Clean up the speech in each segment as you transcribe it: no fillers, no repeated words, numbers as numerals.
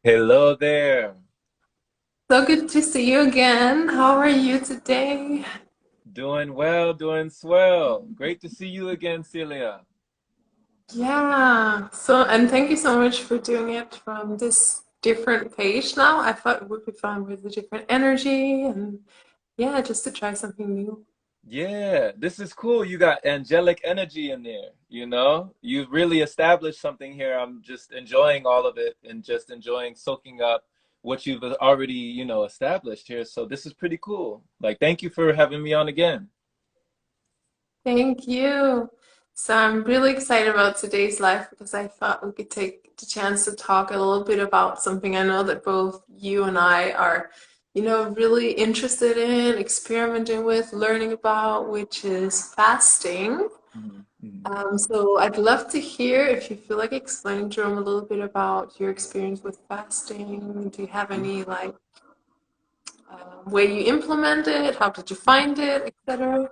Hello there. So good to see you again. How are you today? Doing well, doing swell. Great to see you again, Celia. Yeah. And thank you so much for doing it from this different page now. I thought it would be fun with a different energy and yeah, just to try something new. Yeah, this is cool. You got angelic energy in there, you know? You've really established something here. I'm just enjoying all of it and just enjoying soaking up what you've already, established here. So this is pretty cool. Like, thank you for having me on again. Thank you. So I'm really excited about today's life because I thought we could take the chance to talk a little bit about something I know that both you and I are, really interested in, experimenting with, learning about, which is fasting. Mhm, mhm. So I'd love to hear if you feel like explaining, Jerome, a little bit about your experience with fasting. Do you have any like way you implement it? How did you find it, etc.?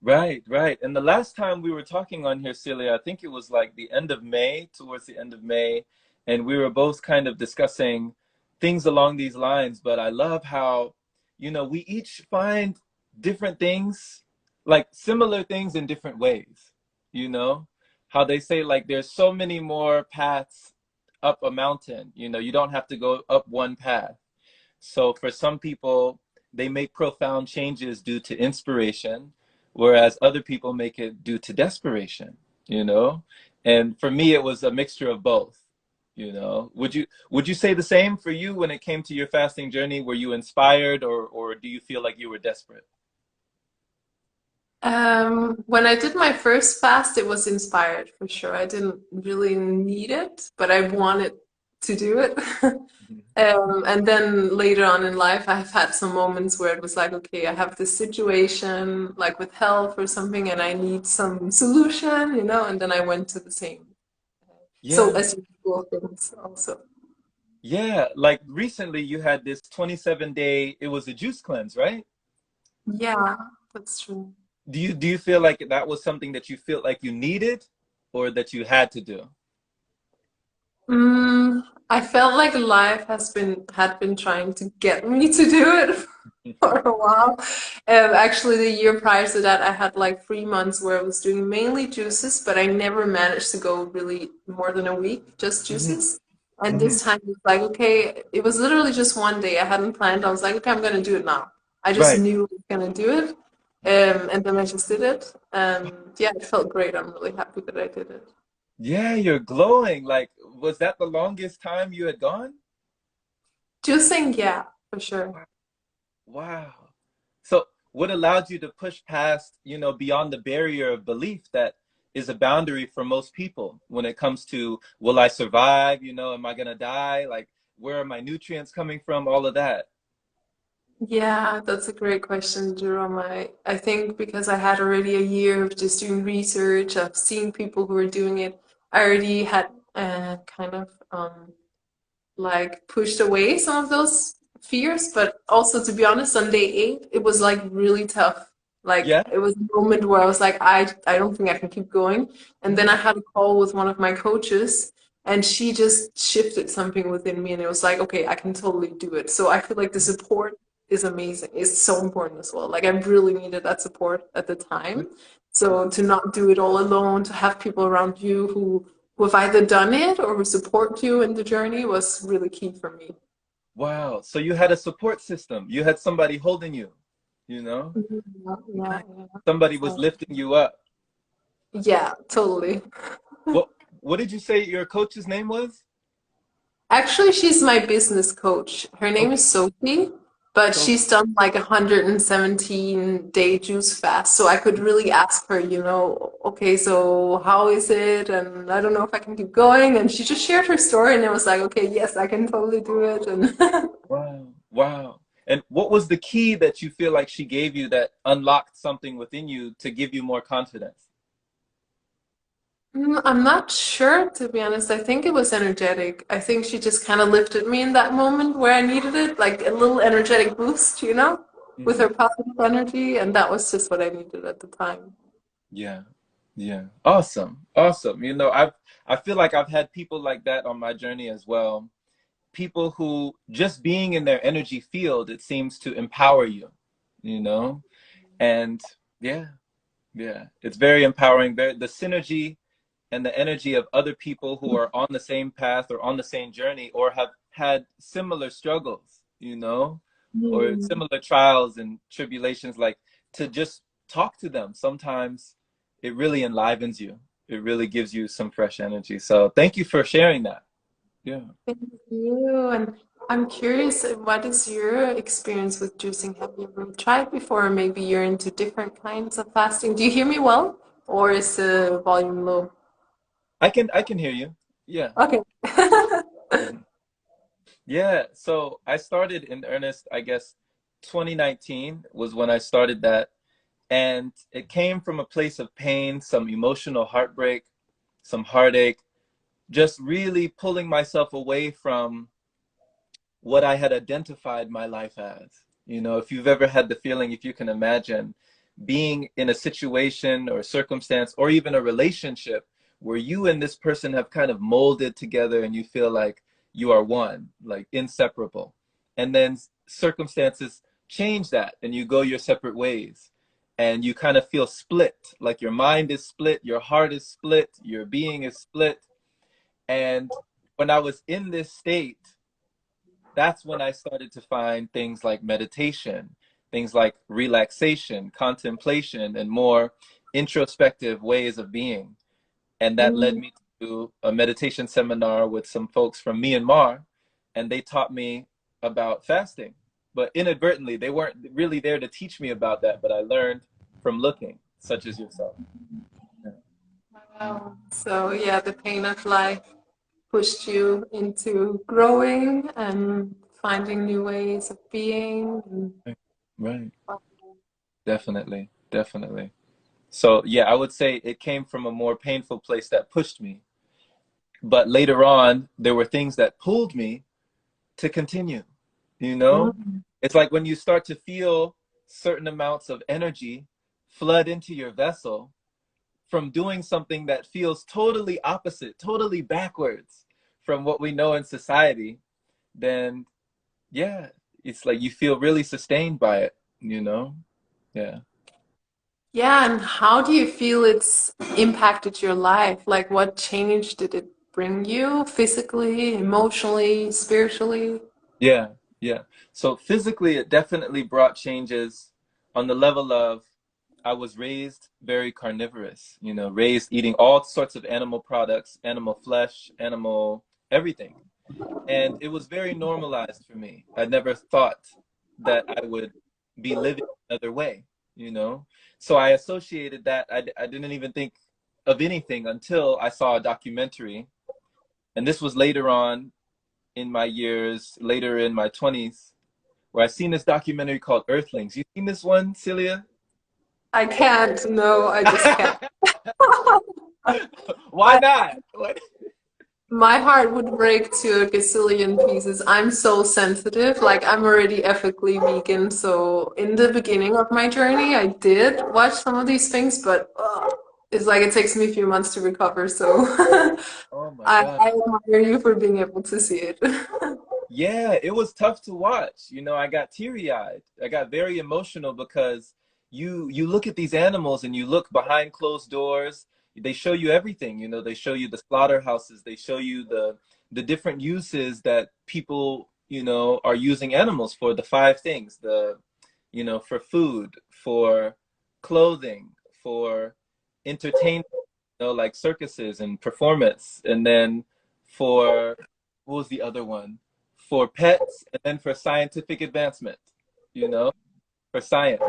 Right, right. And the last time we were talking on here, Celia, I think it was like the end of May, towards the end of May, and we were both kind of discussing things along these lines. But I love how, we each find different things, like similar things in different ways, you know? How they say like there's so many more paths up a mountain, you don't have to go up one path. So for some people, they make profound changes due to inspiration, whereas other people make it due to desperation, you know? And for me, it was a mixture of both, you know? Would you say the same for you when it came to your fasting journey? Were you inspired or do you feel like you were desperate? When I did my first fast, it was inspired for sure. I didn't really need it, but I wanted to do it. And then later on in life, I've had some moments where it was like, okay, I have this situation, like with health or something, and I need some solution, and then I went to the same. So Yeah. as usual things also. Yeah, like recently you had this 27-day, it was a juice cleanse, right? Yeah, that's true. Do you feel like that was something that you feel like you needed or that you had to do? I felt like life had been trying to get me to do it for a while. Actually, the year prior to that, I had like 3 months where I was doing mainly juices, but I never managed to go really more than a week, just Mhm, juices. And mhm. this time it was like, okay, it was literally just one day. I hadn't planned. I was like, okay, I'm gonna do it now. I just Right. knew I was gonna do it. And then I just did it. And yeah, it felt great. I'm really happy that I did it. Yeah, you're glowing. Like, was that the longest time you had gone? Juicing, yeah, for sure. Wow. So, what allowed you to push past, beyond the barrier of belief that is a boundary for most people when it comes to, will I survive? Am I gonna die? Like, where are my nutrients coming from? All of that. Yeah, that's a great question, Jerome. I think because I had already a year of just doing research, of seeing people who were doing it, I already had kind of like pushed away some of those fears. But also, to be honest, on day 8, it was like really tough. Like Yeah. it was a moment where I was like, I don't think I can keep going. And then Mhm. I had a call with one of my coaches, and she just shifted something within me, and it was like, okay, I can totally do it. So I feel like the support is amazing. It's so important as well. Like I really needed that support at the time. So to not do it all alone, to have people around you who have either done it or who support you in the journey was really key for me. Wow. So you had a support system. You had somebody holding you, you know? Mhm. Yeah, yeah, Nice. yeah. Somebody was So, lifting you up. yeah, totally. What did you say your coach's name was? Actually, she's my business coach. Her name Okay. is Sophie, but So she's done like 117-day juice fast. So I could really ask her, okay, so how is it? And I don't know if I can keep going. And she just shared her story, and it was like, okay, yes, I can totally do it. And wow. Wow. And what was the key that you feel like she gave you that unlocked something within you to give you more confidence? I'm not sure, to be honest. I think it was energetic. I think she just kind of lifted me in that moment where I needed it, like a little energetic boost, with Hmm. her positive energy. And that was just what I needed at the time. Yeah. Yeah. Awesome. Awesome. I feel like I've had people like that on my journey as well. people who just being in their energy field, it seems to empower you, you know? And yeah, yeah, it's very empowering. The synergy and the energy of other people who are on the same path or on the same journey or have had similar struggles, you know, or Mm. similar trials and tribulations, like to just talk to them. Sometimes it really enlivens you. It really gives you some fresh energy. So thank you for sharing that. Yeah. Thank you. And I'm curious, what is your experience with juicing? Have you ever tried before? Or maybe you're into different kinds of fasting. Do you hear me well? Or is the volume low? I can hear you. Yeah. Okay. Mhm. Yeah. So I started in earnest, I guess 2019 was when I started that. And it came from a place of pain, some emotional heartbreak, some heartache, just really pulling myself away from what I had identified my life as. You know, if you've ever had the feeling, if you can imagine being in a situation or circumstance or even a relationship where you and this person have kind of molded together and you feel like you are one, like inseparable. And then circumstances change that and you go your separate ways and you kind of feel split, like your mind is split, your heart is split, your being is split. And when I was in this state, that's when I started to find things like meditation, things like relaxation, contemplation, and more introspective ways of being. And that led Mm. me to a meditation seminar with some folks from Myanmar, and they taught me about fasting. But inadvertently, they weren't really there to teach me about that, but I learned from looking, such as yourself. Yeah. Wow. So yeah, the pain of life pushed you into growing and finding new ways of being. Right. Definitely. Definitely. So yeah, I would say it came from a more painful place that pushed me. But later on, there were things that pulled me to continue. You know, Mm. it's like when you start to feel certain amounts of energy flood into your vessel from doing something that feels totally opposite, totally backwards from what we know in society, then yeah, it's like you feel really sustained by it, you know? Yeah. Yeah, and how do you feel it's impacted your life? Like, what change did it bring you physically, emotionally, spiritually? Yeah, yeah. So physically, it definitely brought changes on the level of I was raised very carnivorous, you know, raised eating all sorts of animal products, animal flesh, animal everything. And it was very normalized for me. I never thought that I would be living another way, you know? So I associated that. I didn't even think of anything until I saw a documentary. And this was later on in my years, later in my 20s, where I seen this documentary called Earthlings. You seen this one, Celia? I can't. No, I just can't. Why I, not? What? my heart would break to a gazillion pieces. I'm so sensitive. Like, I'm already ethically vegan. So, in the beginning of my journey, I did watch some of these things, but it's like it takes me a few months to recover. So, Oh my I God. admire you for being able to see it. Yeah, it was tough to watch. You know, I got teary-eyed. I got very emotional because you look at these animals and you look behind closed doors. They show you everything, you know, they show you the slaughterhouses, they show you the different uses that people, you know, are using animals for, the five things, you know, for food, for clothing, for entertainment, you know, like circuses and performance, and then for what was the other one? For pets, and then for scientific advancement, you know, for science.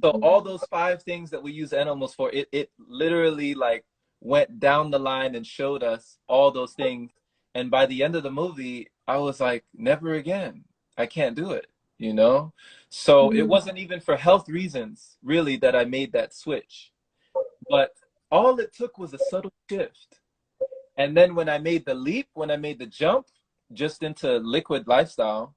So all those five things that we use animals for, it literally like went down the line and showed us all those things. And by the end of the movie, I was like, never again. I can't do it, you know? So it wasn't even for health reasons, really, that I made that switch. But all it took was a subtle shift. And then when I made the leap, when I made the jump just into liquid lifestyle,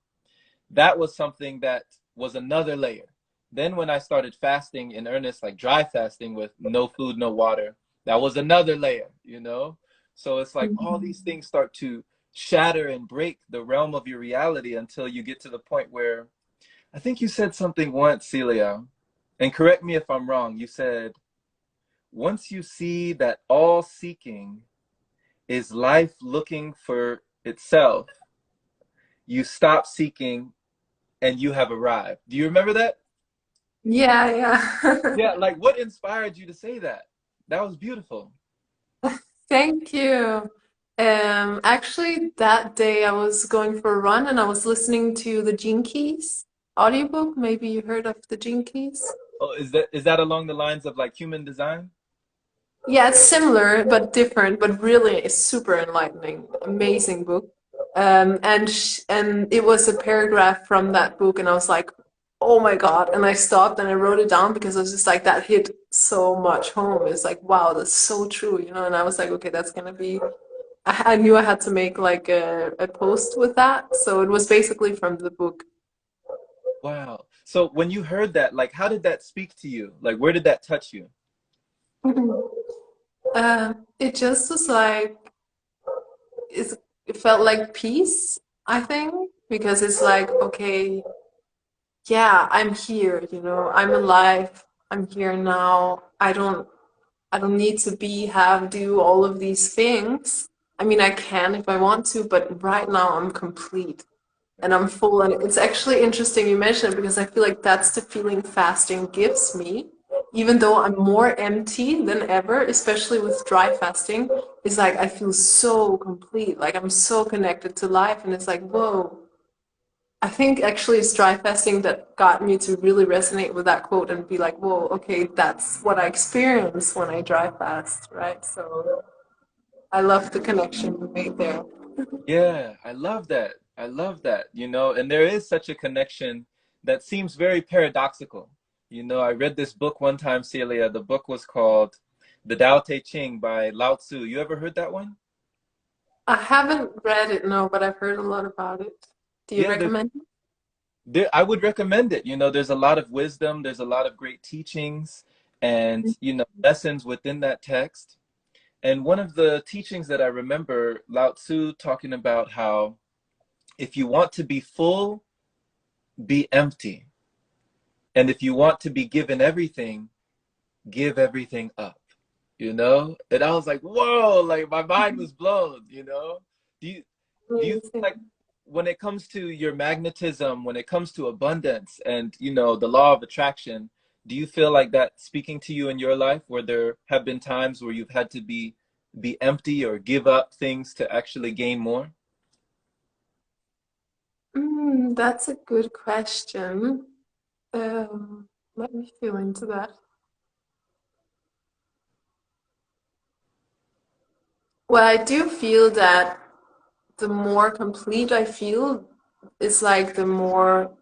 that was something that was another layer. Then when I started fasting in earnest, like dry fasting with no food, no water, that was another layer, you know? So it's like all these things start to shatter and break the realm of your reality until you get to the point where I think you said something once, Celia, and correct me if I'm wrong. You said, once you see that all seeking is life looking for itself, you stop seeking and you have arrived. Do you remember that? Yeah, yeah. Yeah, like what inspired you to say that? That was beautiful. Thank you. Actually, that day I was going for a run and I was listening to the Gene Keys audiobook. Maybe you heard of the Gene Keys? Oh, is that along the lines of like human design? Yeah, it's similar but different, but really it's super enlightening. Amazing book. And it was a paragraph from that book, and I was like, oh my God. And I stopped and I wrote it down because I was just like, that hit so much home. It's like, wow, that's so true, you know? And I was like, okay, that's gonna be, I knew I had to make like a post with that. So it was basically from the book. Wow. So when you heard that, like how did that speak to you? Like where did that touch you? It just was like, it's, it felt like peace, I think, because it's like, okay, yeah, I'm here, you know, I'm alive, I'm here now. I don't need to be, have, do all of these things. I mean, I can if I want to, but right now I'm complete and I'm full. And it's actually interesting you mentioned it because I feel like that's the feeling fasting gives me. Even though I'm more empty than ever, especially with dry fasting, it's like I feel so complete. Like I'm so connected to life. And it's like, whoa. I think actually it's dry fasting that got me to really resonate with that quote and be like, whoa, okay, that's what I experience when I dry fast, right? So I love the connection you made there. Yeah, I love that. I love that, and there is such a connection that seems very paradoxical. I read this book one time, Celia. The book was called The Tao Te Ching by Lao Tzu. You ever heard that one? I haven't read it, no, but I've heard a lot about it. Do you Yeah, recommend it? I would recommend it. There's a lot of wisdom, there's a lot of great teachings and, lessons within that text. And one of the teachings that I remember Lao Tzu talking about how if you want to be full, be empty. And if you want to be given everything, give everything up, And I was like, whoa, like my mind was blown. Do you do you feel Amazing. like when it comes to your magnetism, when it comes to abundance and the law of attraction, do you feel like that speaking to you in your life where there have been times where you've had to be empty or give up things to actually gain more? That's a good question. Let me feel into that. Well, I do feel that the more complete I feel, it's like the more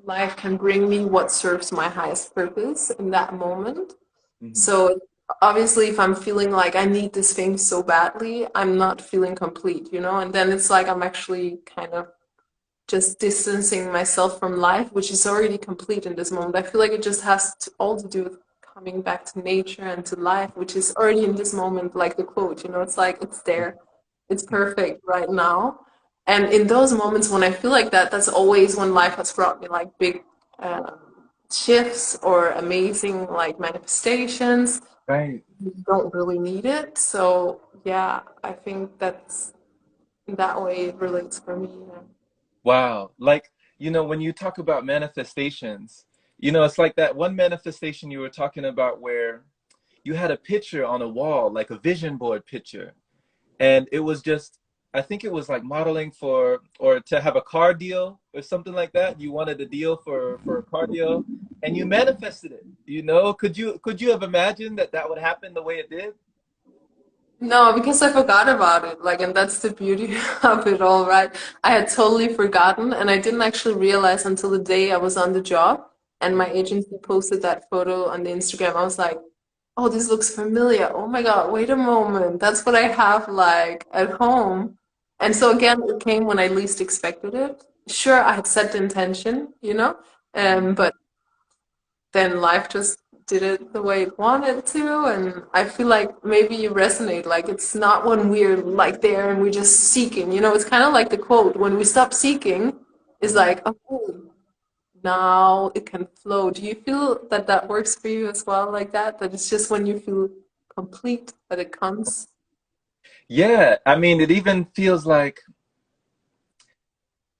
life can bring me what serves my highest purpose in that moment. Hmm. So obviously, if I'm feeling like I need this thing so badly, I'm not feeling complete, you know? And then it's like I'm actually kind of just distancing myself from life, which is already complete in this moment. I feel like it just has to all to do with coming back to nature and to life, which is already in this moment, like the quote, you know, it's like it's there, it's perfect right now. And in those moments when I feel like that, that's always when life has brought me like big um, shifts or amazing like manifestations. Right. You don't really need it. So yeah, I think that's that way it relates for me. Yeah. Wow. Like, when you talk about manifestations, it's like that one manifestation you were talking about where you had a picture on a wall, like a vision board picture. And it was just, I think it was like modeling for, or to have a car deal or something like that. You wanted a deal for a car deal and you manifested it. Could you have imagined that that would happen the way it did? No, because I forgot about it. Like, and that's the beauty of it all, right? I had totally forgotten, and I didn't actually realize until the day I was on the job and my agency posted that photo on the Instagram. I was like, oh, this looks familiar. Oh my God, wait a moment. That's what I have like at home. And so again, it came when I least expected it. Sure, I had set the intention, you know, Mhm. but then life just did it the way it wanted to. And I feel like maybe you resonate. Like it's not when we're like there and we're just seeking. You know, it's kind of like the quote, when we stop seeking, is Mhm. like, okay, now it can flow. Do you feel that that works for you as well, like that? That it's just when you feel complete that it comes? Yeah, I mean, it even feels like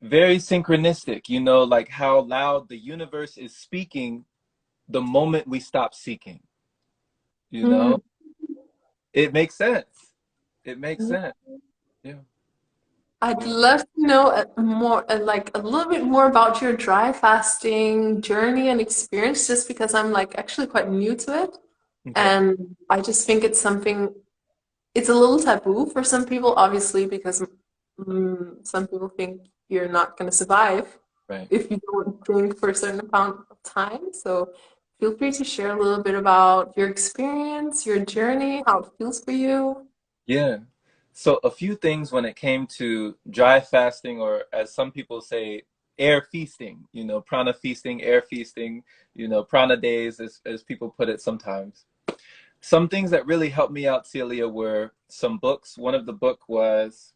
very synchronistic, you know, like how loud the universe is speaking the moment we stop seeking, you know? Mm. It makes sense. It makes sense. Yeah. I'd Yeah. love to know more, like a little bit more about your dry fasting journey and experience, just because I'm like actually quite new to it. Okay. And I just think it's something, it's a little taboo for some people, obviously, because some people think you're not going to survive Right. if you don't drink for a certain amount of time. So feel free to share a little bit about your experience, your journey, how it feels for you. Yeah. So a few things when it came to dry fasting, or as some people say, air feasting, you know, prana feasting, air feasting, you know, prana days, as people put it sometimes. Some things that really helped me out, Celia, were some books. One of the book was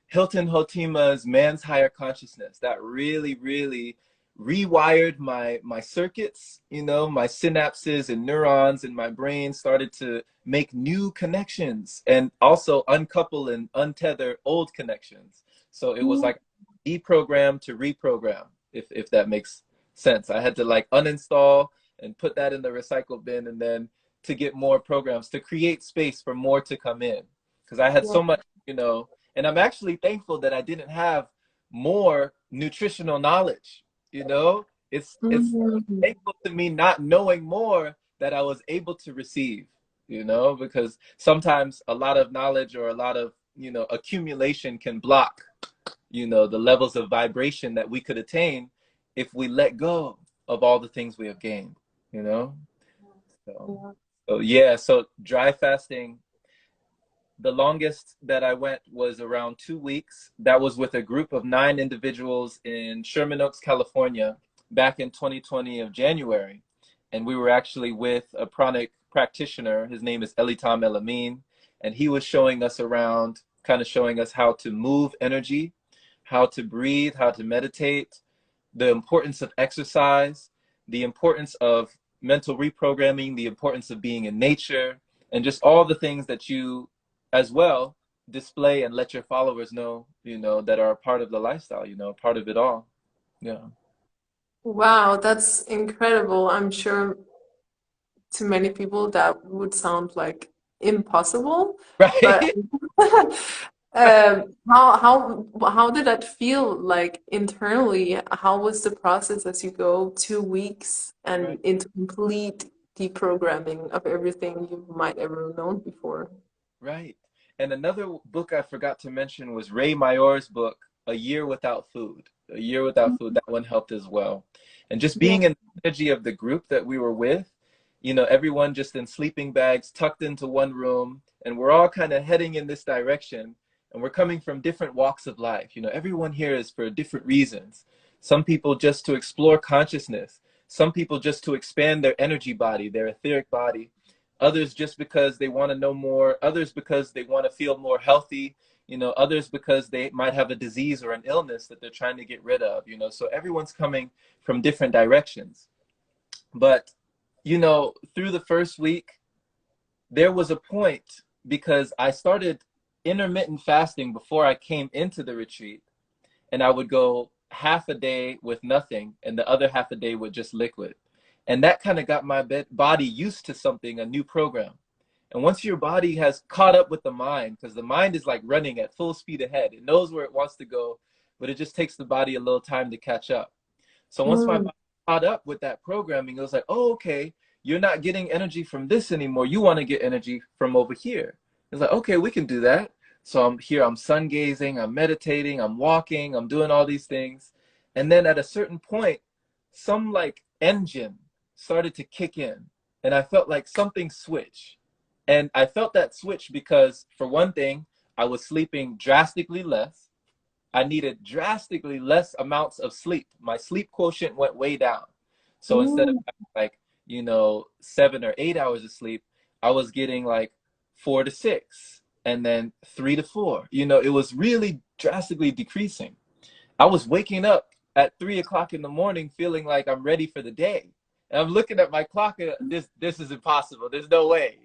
Hilton Hotima's Man's Higher Consciousness. That really, really rewired my circuits, you know, my synapses and neurons in my brain started to make new connections and also uncouple and untether old connections. So it was like deprogram to reprogram, if that makes sense. I had to like uninstall and put that in the recycle bin, and then to get more programs to create space for more to come in, because I had Yeah. so much, you know. And I'm actually thankful that I didn't have more nutritional knowledge. You know, it's Mhm. thankful to me not knowing more that I was able to receive. You know, because sometimes a lot of knowledge or a lot of, you know, accumulation can block, you know, the levels of vibration that we could attain if we let go of all the things we have gained. You know, so Yeah. so yeah. So dry fasting, the longest that I went was around 2 weeks. That was with a group of 9 individuals in Sherman Oaks, California, back in 2020 of January. And we were actually with a pranic practitioner. His name is Elitam Elamin. And he was showing us around, kind of showing us how to move energy, how to breathe, how to meditate, the importance of exercise, the importance of mental reprogramming, the importance of being in nature, and just all the things that you as well display and let your followers know, you know, that are a part of the lifestyle, you know, part of it all. Yeah. Wow, that's incredible. I'm sure to many people that would sound like impossible, but Right. how did that feel like internally? How was the process as you go 2 weeks Right. and into complete deprogramming of everything you might ever known before? Right. And another book I forgot to mention was Ray Mayor's book, A Year Without Food. A Year Without Food, that one helped as well. And just Yeah. being in the energy of the group that we were with, you know, everyone just in sleeping bags, tucked into one room, and we're all kind of heading in this direction. And we're coming from different walks of life. You know, everyone here is for different reasons. Some people just to explore consciousness, some people just to expand their energy body, their etheric body, others just because they want to know more, others because they want to feel more healthy, you know, others because they might have a disease or an illness that they're trying to get rid of, you know. So everyone's coming from different directions. But, you know, through the first week, there was a point because I started intermittent fasting before I came into the retreat, and I would go half a day with nothing and the other half a day with just liquid. And that kind of got my body used to something, a new program. And once your body has caught up with the mind, because the mind is like running at full speed ahead, it knows where it wants to go, but it just takes the body a little time to catch up. So once my Mm. body caught up with that programming, it was like, oh, okay, you're not getting energy from this anymore. You want to get energy from over here. It's like, okay, we can do that. So I'm here, I'm sun gazing, I'm meditating, I'm walking, I'm doing all these things. And then at a certain point, some like engine started to kick in. And I felt like something switched. And I felt that switch because, for one thing, I was sleeping drastically less. I needed drastically less amounts of sleep. My sleep quotient went way down. So instead of Mm. like 7 or 8 hours of sleep, I was getting like 4 to 6 and then 3 to 4. It was really drastically decreasing. I was waking up at 3 o'clock in the morning feeling like I'm ready for the day. And I'm looking at my clock and this is impossible. There's no way,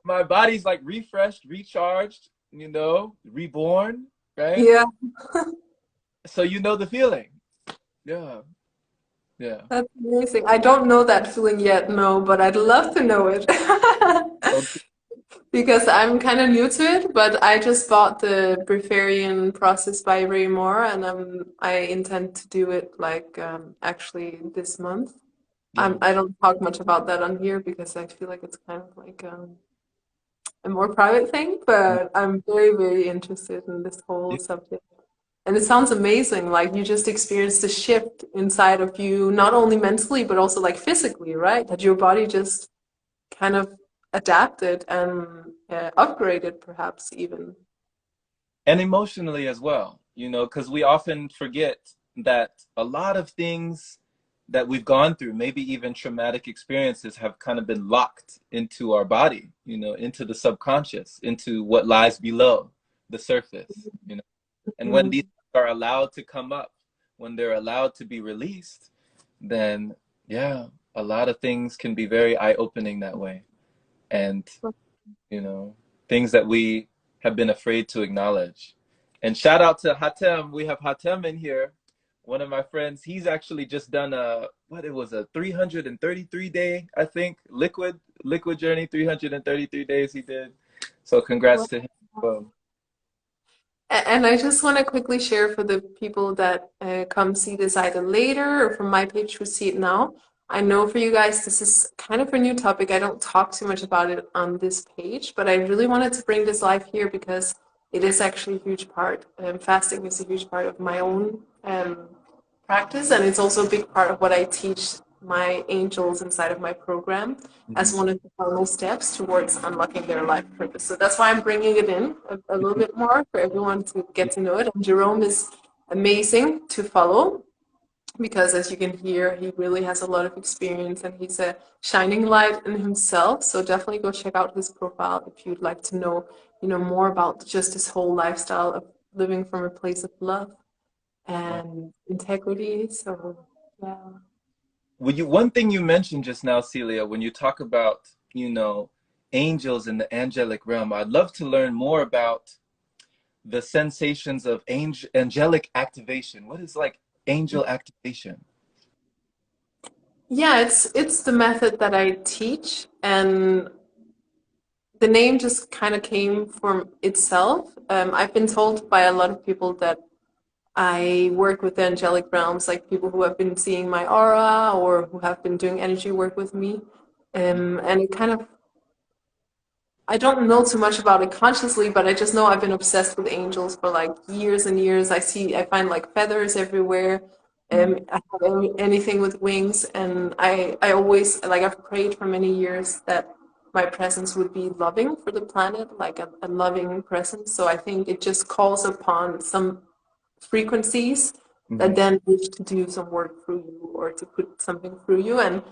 My body's like refreshed, recharged, reborn, right? Yeah, So you know the feeling. Yeah. Yeah. that's amazing. I don't know that feeling yet, no, but I'd love to know it. Okay. Because I'm kind of new to it, but I just bought the Breatharian process by Ray Moore, and I intend to do it like actually this month. Yeah. I don't talk much about that on here because I feel like it's kind of like a more private thing, but I'm very, very interested in this whole Yeah. subject. And it sounds amazing. Like you just experienced a shift inside of you, not only mentally, but also like physically, right? That your body just kind of adapted and upgraded, perhaps even. And emotionally as well, because we often forget that a lot of things that we've gone through, maybe even traumatic experiences, have kind of been locked into our body, into the subconscious, into what lies below the surface. And when these Mm. are allowed to come up, when they're allowed to be released, then yeah, a lot of things can be very eye-opening that way. And you know, things that we have been afraid to acknowledge. And shout out to Hatem. We have Hatem in here, one of my friends. He's actually just done a 333 day, I think, liquid journey, 333 days he did. So congrats to him. Well, And I just want to quickly share for the people that come see this either later or from my page who see it now. I know for you guys, this is kind of a new topic. I don't talk too much about it on this page, but I really wanted to bring this live here because it is actually a huge part. Fasting is a huge part of my own practice, and it's also a big part of what I teach my angels inside of my program mhm, as one of the final steps towards unlocking their life purpose. So that's why I'm bringing it in a little mhm, bit more for everyone to yeah, get to know it. And Jerome is amazing to follow because, as you can hear, he really has a lot of experience and he's a shining light in himself. So definitely go check out his profile if you'd like to know, more about just his whole lifestyle of living from a place of love wow. and integrity. So yeah. One thing you mentioned just now, Celia, when you talk about, angels in the angelic realm, I'd love to learn more about the sensations of angelic activation. What is like angel activation? Yeah, it's the method that I teach, and the name just kind of came from itself. I've been told by a lot of people that I work with the angelic realms, like people who have been seeing my aura or who have been doing energy work with me. And it kind of I don't know too much about it consciously, but I just know I've been obsessed with angels for like years and years. I find like feathers everywhere. Mm, I have anything with wings, and I always like I've prayed for many years that my presence would be loving for the planet, like a loving presence. So I think it just calls upon some frequencies that mhm. then wish to do some work through you or to put something through you. And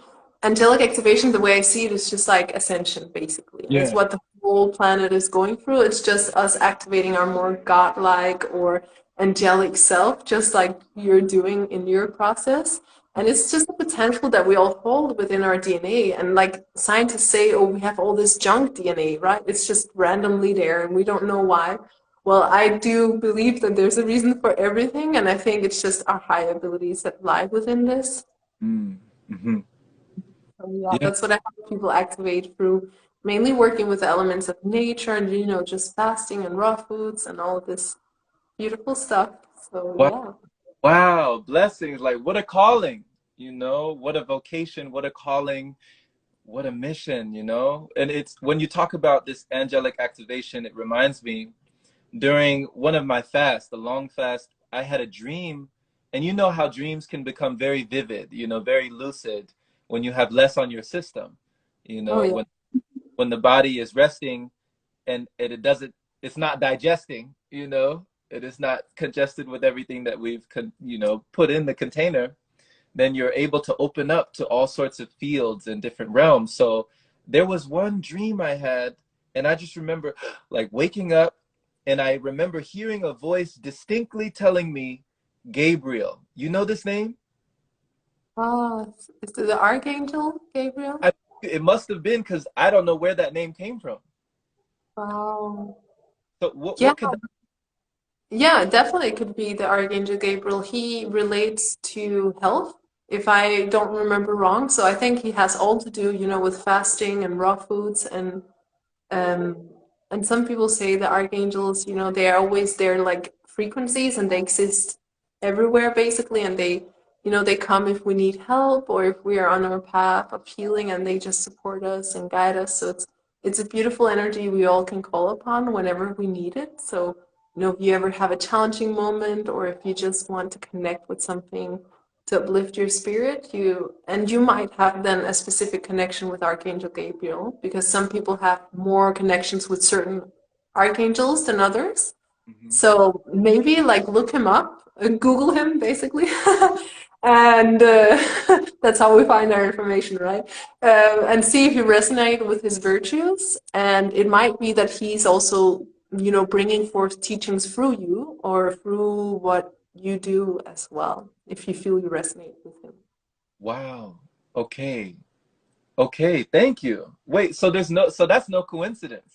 angelic activation, the way I see it, is just like ascension, basically. And it's Yeah. what the whole planet is going through. It's just us activating our more godlike or angelic self, just like you're doing in your process. And it's just a potential that we all hold within our DNA. And like scientists say, oh, we have all this junk DNA, right? It's just randomly there and we don't know why. Well, I do believe that there's a reason for everything, and I think it's just our high abilities that lie within this. Mm, mhm. So yeah, Yeah. that's what I help people activate through mainly working with the elements of nature and just fasting and raw foods and all of this beautiful stuff. So Wow. yeah. Wow. Blessings. Like what a calling, what a vocation, what a calling, what a mission. And it's when you talk about this angelic activation, it reminds me during one of my fasts, the long fast, I had a dream. And you know how dreams can become very vivid, very lucid when you have less on your system, Oh yeah. when the body is resting and it's not digesting, it is not congested with everything that we've put in the container. then you're able to open up to all sorts of fields and different realms. So there was one dream I had, and I just remember like waking up, and I remember hearing a voice distinctly telling me, Gabriel. You know this name? Oh, is it the Archangel Gabriel? I, it must have been because I don't know where that name came from. Wow. So Yeah, what could that? yeah, definitely it could be the Archangel Gabriel. He relates to health, if I don't remember wrong. So I think he has all to do, with fasting and raw foods Um, and some people say the archangels, they are always there like frequencies and they exist everywhere basically. And they come if we need help or if we are on our path of healing and they just support us and guide us. So it's a beautiful energy we all can call upon whenever we need it. So, if you ever have a challenging moment or if you just want to connect with something to uplift your spirit, you might have then a specific connection with Archangel Gabriel because some people have more connections with certain archangels than others. Mhm. So maybe like look him up, Google him basically, and that's how we find our information, right? And see if you resonate with his virtues. And it might be that he's also, bringing forth teachings through you or through what you do as well, if you feel you resonate with him. Wow. Okay. Okay. Thank you. Wait, so that's no coincidence.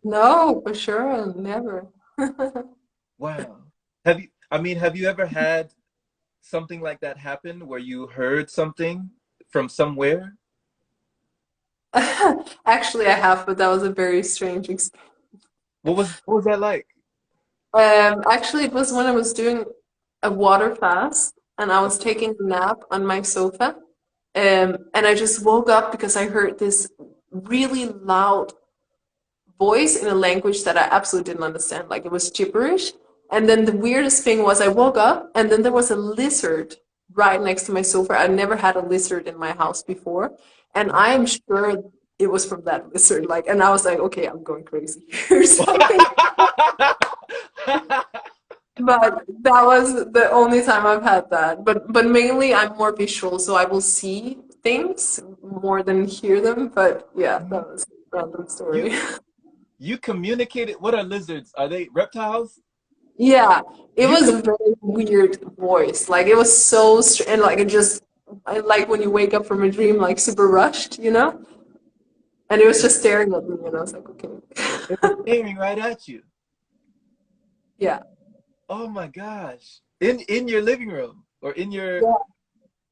No, for sure, never. Wow. Have you ever had something like that happen where you heard something from somewhere? Actually, I have, but that was a very strange experience. What was that like? Actually, it was when I was doing a water fast and I was Okay. taking a nap on my sofa. And I just woke up because I heard this really loud voice in a language that I absolutely didn't understand. Like it was gibberish. And then the weirdest thing was I woke up and then there was a lizard right next to my sofa. I never had a lizard in my house before. And What? I am sure it was from that lizard. Like, and I was like, okay, I'm going crazy or something. But that was the only time I've had that. But mainly I'm more visual, so I will see things more than hear them. But yeah, that was a random You story. you communicated. What are lizards? Are they reptiles? Yeah, it You was com a very weird voice. Like it was so strange, and like it just, I like when you wake up from a dream, like super rushed. And it was just staring at me, and I was like, It was okay, staring right at you. yeah, Oh my gosh. In your living room or in your yeah,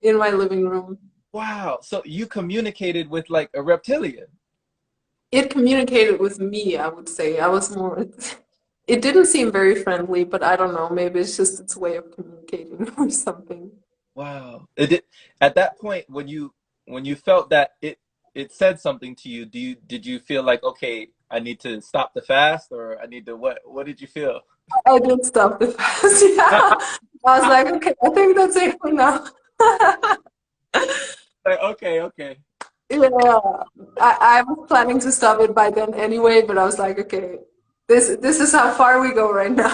in my living room. wow. So you communicated with like a reptilian. It communicated with me, I would say. I was more. It didn't seem very friendly, but I don't know. Maybe it's just its way of communicating or something. Wow. It did, at that point when you felt that it said something to you, did you feel like, okay, I need to stop the fast or I need to what did you feel? I did stop the fast. Yeah, I was like, okay, I think that's it for now. Like, okay, okay. Yeah, I was planning to stop it by then anyway, but I was like, okay, this is how far we go right now.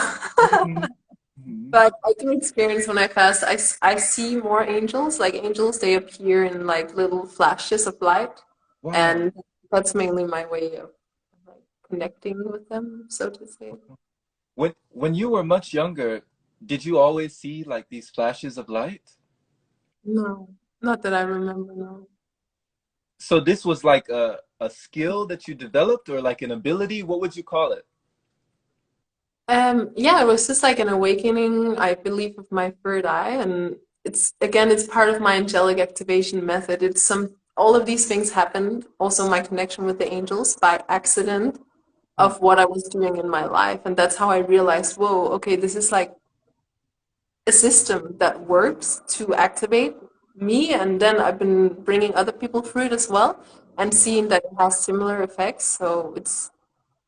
Mhm. Mhm. But I do experience when I fast, I see more angels. Like angels, they appear in like little flashes of light, Wow. and that's mainly my way of like connecting with them, so to say. When you were much younger, did you always see like these flashes of light? No, not that I remember, no. So this was like a skill that you developed or like an ability? What would you call it? Yeah, it was just like an awakening, I believe, of my third eye, and it's part of my angelic activation method. All of these things happened, also my connection with the angels by accident Hmm. of what I was doing in my life, and that's how I realized, whoa, okay, this is like a system that works to activate me, and then I've been bringing other people through it as well, and seeing that it has similar effects. So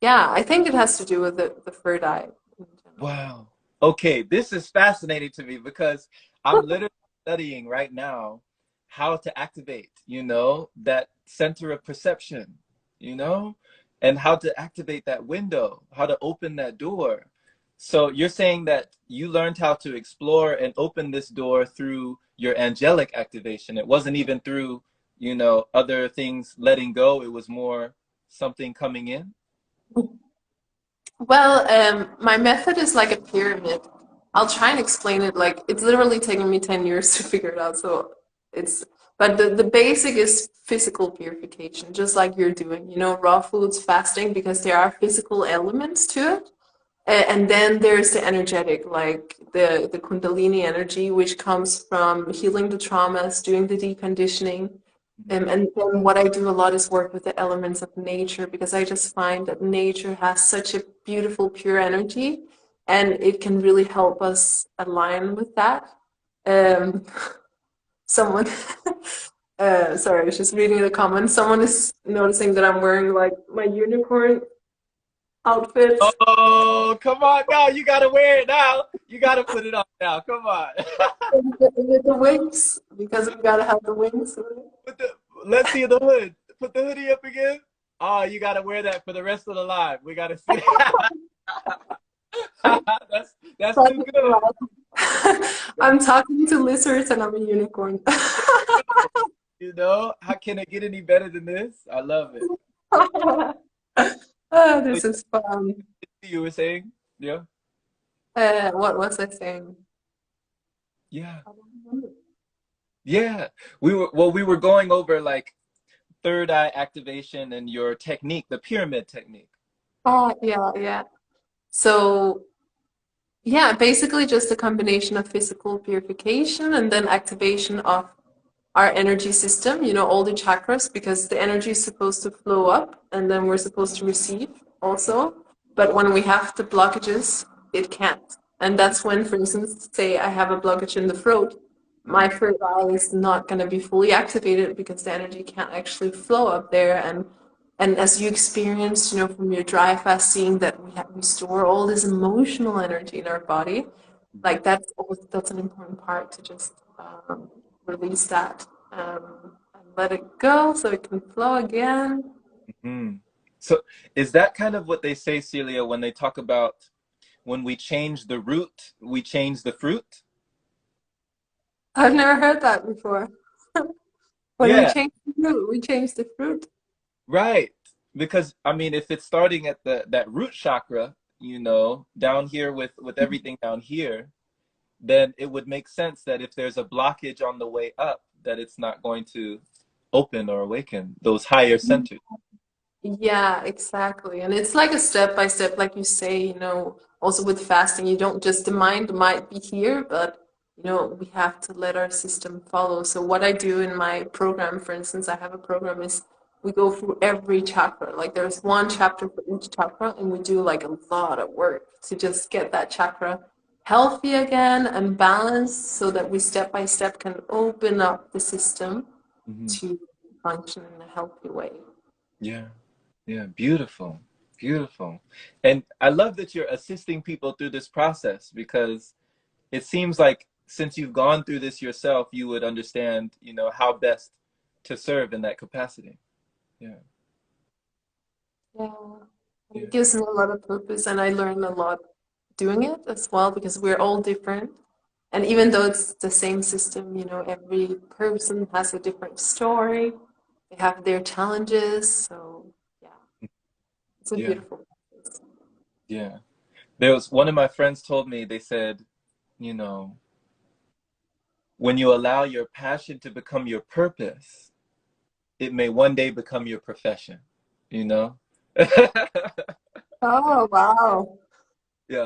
yeah, I think it has to do with the third eye in general. Wow. Okay, this is fascinating to me because I'm literally studying right now how to activate, that center of perception, and how to activate that window, how to open that door. So you're saying that you learned how to explore and open this door through your angelic activation. It wasn't even through, other things letting go. It was more something coming in. Well, my method is like a pyramid. I'll try and explain it. Like it's literally taken me 10 years to figure it out. So it's, but the basic is physical purification, just like you're doing, raw foods, fasting, because there are physical elements to it. And then there's the energetic, like the Kundalini energy, which comes from healing the traumas, doing the deconditioning. And then what I do a lot is work with the elements of nature because I just find that nature has such a beautiful, pure energy, and it can really help us align with that. Um, someone, sorry, I was just reading the comments. Someone is noticing that I'm wearing like my unicorn outfit. Oh, come on now. You got to wear it now. You got to put it on now. Come on. With the wings, because we gotta have the wings. Put the, let's see the hood. Put the hoodie up again. Oh, you got to wear that for the rest of the live. We got to see. That's too good. I'm talking to lizards and I'm a unicorn. How can it get any better than this? I love it. Oh, this is fun. You were saying? Yeah. What was I saying? Yeah. Yeah. We were going over like third eye activation and your technique, the pyramid technique. Oh, yeah, yeah. So, yeah, basically just a combination of physical purification and then activation of our energy system, all the chakras, because the energy is supposed to flow up and then we're supposed to receive also. But when we have the blockages, it can't. And that's when, for instance, say I have a blockage in the throat, my third eye is not going to be fully activated because the energy can't actually flow up there. And as you experienced, from your dry fast, seeing that we store all this emotional energy in our body, like that's an important part to just release that and let it go so it can flow again. Mm. So is that kind of what they say, Celia, when they talk about when we change the root, we change the fruit? I've never heard that before. When we Yeah, change the fruit, we change the fruit. right. Because I mean, if it's starting at that root chakra, down here with everything down here, then it would make sense that if there's a blockage on the way up, that it's not going to open or awaken those higher centers. Yeah, exactly. And it's like a step by step, like you say, also with fasting, you don't just, the mind might be here, but we have to let our system follow. So what I do in my program, for instance, I have a program is we go through every chakra. Like there's one chapter for each chakra, and we do like a lot of work to just get that chakra healthy again and balanced so that we step by step can open up the system Hmm. to function in a healthy way. Yeah. Yeah, beautiful, beautiful. And I love that you're assisting people through this process because it seems like since you've gone through this yourself, you would understand, how best to serve in that capacity. Yeah, Yeah, yeah. it gives me a lot of purpose, and I learn a lot doing it as well because we're all different. And even though it's the same system, every person has a different story. They have their challenges. So, yeah, it's a Yeah, beautiful process. yeah. There was one of my friends told me, they said, you know, when you allow your passion to become your purpose, it may one day become your profession, you know? Oh, wow. Yeah.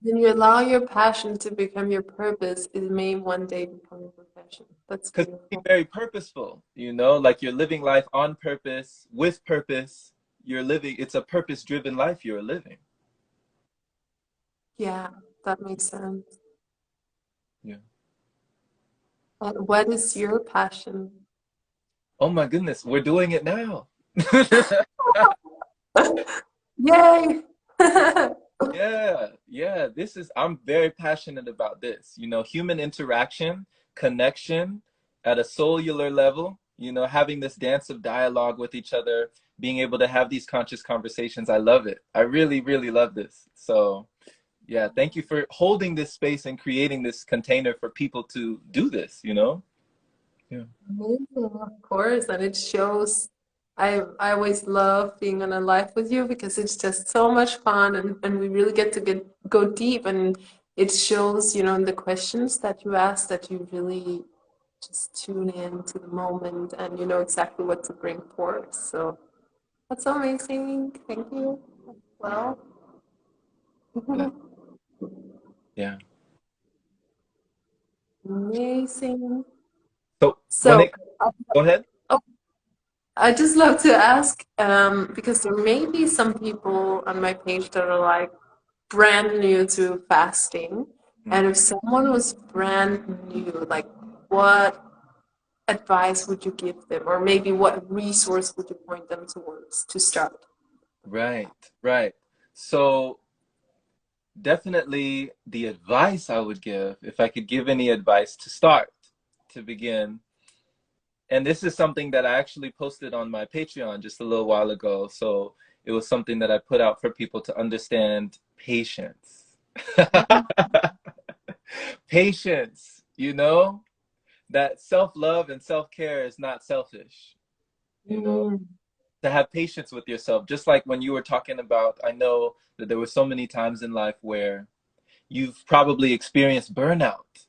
When you allow your passion to become your purpose, it may one day become your profession. That's Because it's beautiful. very purposeful, like you're living life on purpose, with purpose. You're living, it's a purpose driven life you're living. Yeah, that makes sense. Yeah. And what is your passion? Oh my goodness, we're doing it now. Yay! Yeah, yeah. I'm very passionate about this. Human interaction, connection at a cellular level, having this dance of dialogue with each other, being able to have these conscious conversations. I love it. I really, really love this. So, Yeah, thank you for holding this space and creating this container for people to do this, you know? Yeah. Amazing, of course, and it shows. I always love being on a live with you because it's just so much fun, and we really get go deep, and it shows, you know, in the questions that you ask that you really just tune in to the moment and you know exactly what to bring forth. So that's amazing. Thank you. Well, Bless. Yeah. amazing. So when So, it, go ahead. I just love to ask, because there may be some people on my page that are like brand new to fasting. Mm. And if someone was brand new, like what advice would you give them? Or maybe what resource would you point them towards to start? Right, right. So definitely the advice I would give, if I could give any advice to start, to begin, and this is something that I actually posted on my Patreon just a little while ago. So it was something that I put out for people to understand patience. Patience, you know, that self-love and self-care is not selfish, you know, Mm, to have patience with yourself. Just like when you were talking about, I know that there were so many times in life where you've probably experienced burnout,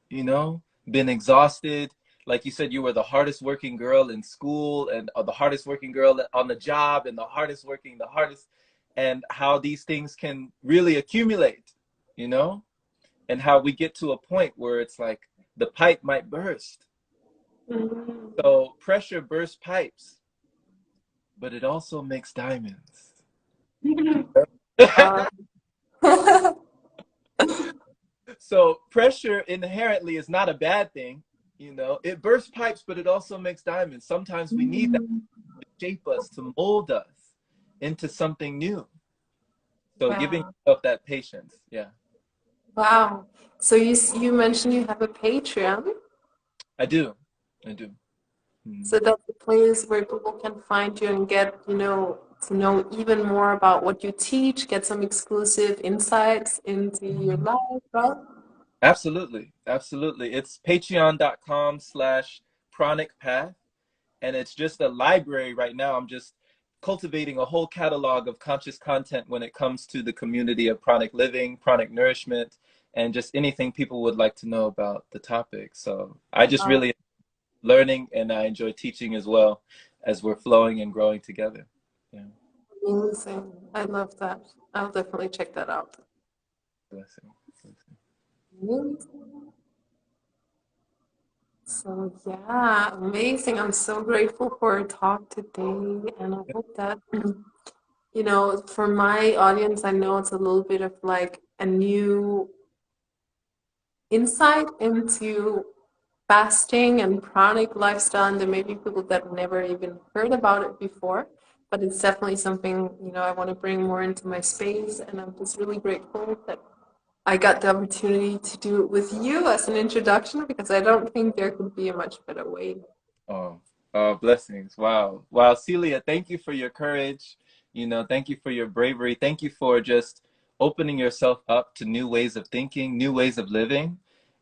you know, been exhausted. Like you said, you were the hardest working girl in school and the hardest working girl on the job and the hardest working, the hardest, and how these things can really accumulate, you know, and how we get to a point where it's like the pipe might burst. mm. So pressure bursts pipes, but it also makes diamonds. Uh, So pressure inherently is not a bad thing. You know, it bursts pipes, but it also makes diamonds. Sometimes we need that to shape us, to mold us into something new. So giving Wow. yourself that patience. Yeah, Wow. So you mentioned you have a Patreon. I do. I do. So Mhm. that's a place where people can find you and get, you know, to know even more about what you teach, get some exclusive insights into your life, right? Absolutely. Absolutely. It's patreon.com/chronic path. And it's just a library right now. I'm just cultivating a whole catalog of conscious content when it comes to the community of pranic living, pranic nourishment, and just anything people would like to know about the topic. So I just Uh, really learning and I enjoy teaching as well as we're flowing and growing together. Yeah, Amazing. I love that. I'll definitely check that out. blessing. Blessing. Amazing. So yeah, amazing. I'm so grateful for our talk today, and I hope that you know, for my audience, I know it's a little bit of like a new insight into fasting and chronic lifestyle, and there may be people that never even heard about it before, but it's definitely something, you know, I want to bring more into my space, and I'm just really grateful that I got the opportunity to do it with you as an introduction because I don't think there could be a much better way. Oh, blessings. Wow. Wow. Celia, thank you for your courage. You know, thank you for your bravery. Thank you for just opening yourself up to new ways of thinking, new ways of living,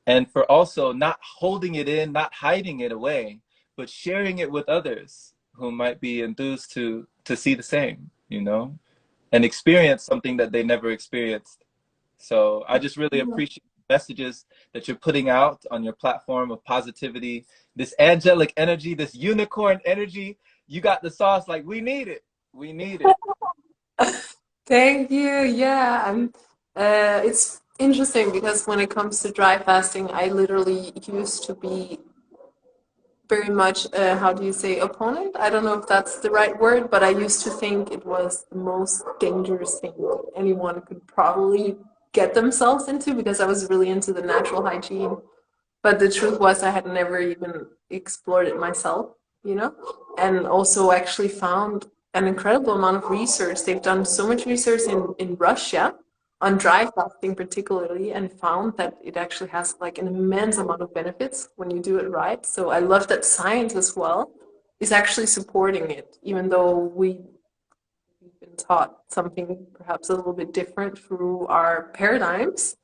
and for also not holding it in, not hiding it away, but sharing it with others who might be enthused to see the same, you know, and experience something that they never experienced. So I just really appreciate the messages that you're putting out on your platform of positivity, this angelic energy, this unicorn energy. You got the sauce, like we need it. We need it. Thank you. Yeah, it's interesting because when it comes to dry fasting, I literally used to be very much, how do you say, opponent? I don't know if that's the right word, but I used to think it was the most dangerous thing anyone could probably get themselves into because I was really into the natural hygiene. But the truth was, I had never even explored it myself, you know, and also actually found an incredible amount of research. They've done so much research in Russia on dry fasting, particularly, and found that it actually has like an immense amount of benefits when you do it right. So I love that science as well is actually supporting it, even though we've been taught something perhaps a little bit different through our paradigms.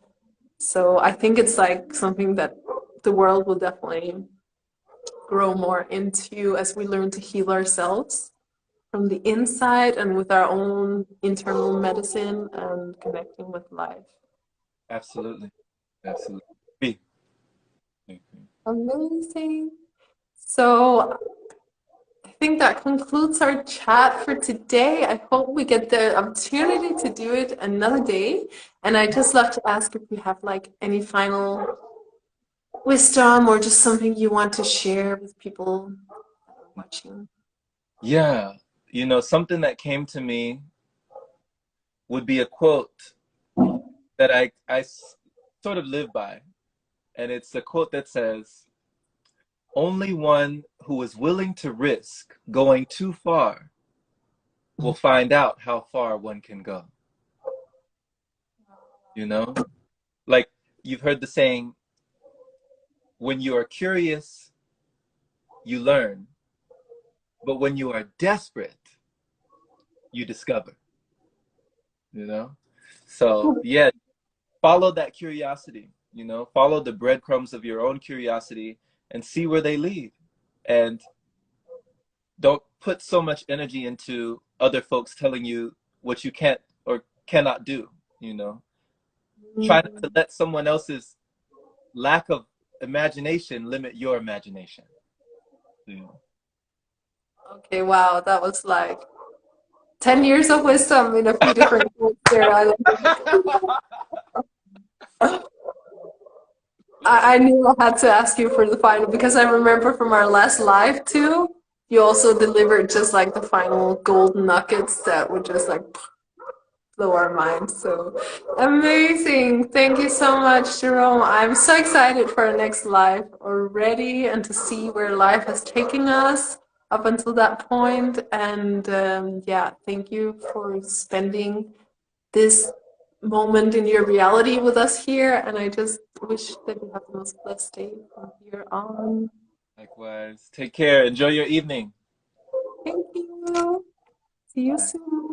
So I think it's like something that the world will definitely grow more into as we learn to heal ourselves from the inside and with our own internal medicine and connecting with life. Absolutely. Absolutely. Amazing. So I think that concludes our chat for today. I hope we get the opportunity to do it another day. And I just love to ask if you have like any final wisdom or just something you want to share with people watching. Yeah. You know, something that came to me would be a quote that sort of live by. And it's a quote that says, only one who is willing to risk going too far will find out how far one can go. You know? Like you've heard the saying, when you are curious, you learn. But when you are desperate, you discover. You know? So, yeah, follow that curiosity, you know, follow the breadcrumbs of your own curiosity and see where they lead. And don't put so much energy into other folks telling you what you can't or cannot do, you know. Try not to let someone else's lack of imagination limit your imagination. You know? Okay, wow, that was like 10 years of wisdom in a few different words there. I knew I had to ask you for the final because I remember from our last live too, you also delivered just like the final golden nuggets that would just like blow our minds. So amazing. Thank you so much, Jerome. I'm so excited for our next live already and to see where life has taken us up until that point. And yeah, thank you for spending this moment in your reality with us here. And I just wish that you have the most blessed day from here on. Likewise. Take care. Enjoy your evening. Thank you. See you Bye. soon.